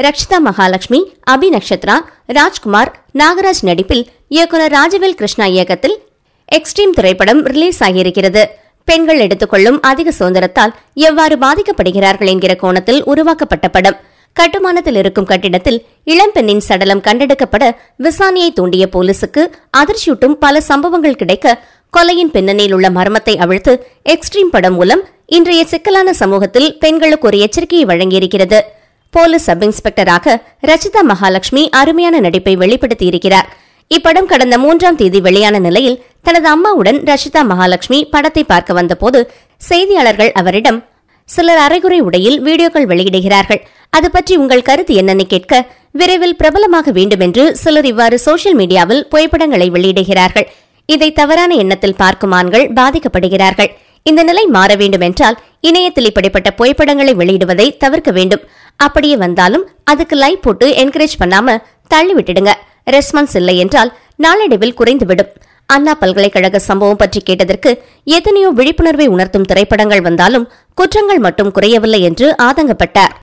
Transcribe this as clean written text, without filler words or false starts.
ரக்ஷிதா மகாலட்சுமி, அபி நக்ஷத்ரா, ராஜ்குமார், நாகராஜ் நடிப்பில் இயக்குநர் ராஜவேல் கிருஷ்ணா இயக்கத்தில் எக்ஸ்ட்ரீம் திரைப்படம் ரிலீஸ் ஆகியிருக்கிறது. பெண்கள் எடுத்துக்கொள்ளும் அதிக சுதந்திரத்தால் எவ்வாறு பாதிக்கப்படுகிறார்கள் என்கிற கோணத்தில் உருவாக்கப்பட்ட படம். கட்டுமானத்தில் இருக்கும் கட்டிடத்தில் இளம்பெண்ணின் சடலம் கண்டெடுக்கப்பட விசாரணையை தூண்டிய போலீசுக்கு அதிர்ச்சியூட்டும் பல சம்பவங்கள் கிடைக்க கொலையின் பின்னணியில் உள்ள மர்மத்தை அவிழ்த்து எக்ஸ்ட்ரீம் படம் மூலம் இன்றைய சிக்கலான சமூகத்தில் பெண்களுக்கு ஒரு எச்சரிக்கையை வழங்கியிருக்கிறது. போலீஸ் சப் இன்ஸ்பெக்டராக ரச்சிதா மகாலட்சுமி அருமையான நடிப்பை வெளிப்படுத்தியிருக்கிறார். இப்படம் கடந்த 3ஆம் தேதி வெளியான நிலையில் தனது அம்மாவுடன் ரச்சிதா மகாலட்சுமி படத்தை பார்க்க வந்தபோது செய்தியாளர்கள் அவரிடம் சிலர் அரைகுறை உடையில் வீடியோக்கள் வெளியிடுகிறார்கள், அது பற்றி உங்கள் கருத்து என்னன்னு கேட்க விரைவில் பிரபலமாக வேண்டும் என்று சிலர் இவ்வாறு சோசியல் மீடியாவில் புகைப்படங்களை வெளியிடுகிறார்கள். இதை தவறான எண்ணத்தில் பார்க்கும் ஆண்கள் பாதிக்கப்படுகிறார்கள். இந்த நிலை மாற வேண்டும் என்றால் இணையத்தில் இப்படிப்பட்ட புகைப்படங்களை வெளியிடுவதை தவிர்க்க வேண்டும். அப்படியே வந்தாலும் அதுக்கு லைக் போட்டு என்கரேஜ் பண்ணாம தள்ளி விட்டுடுங்க. ரெஸ்பான்ஸ் இல்லை என்றால் நாளடைவில் குறைந்துவிடும். அண்ணா பல்கலைக்கழக சம்பவம் பற்றி கேட்டதற்கு எத்தனையோ விழிப்புணர்வை உணர்த்தும் திரைப்படங்கள் வந்தாலும் குற்றங்கள் மட்டும் குறையவில்லை என்று ஆதங்கப்பட்டார்.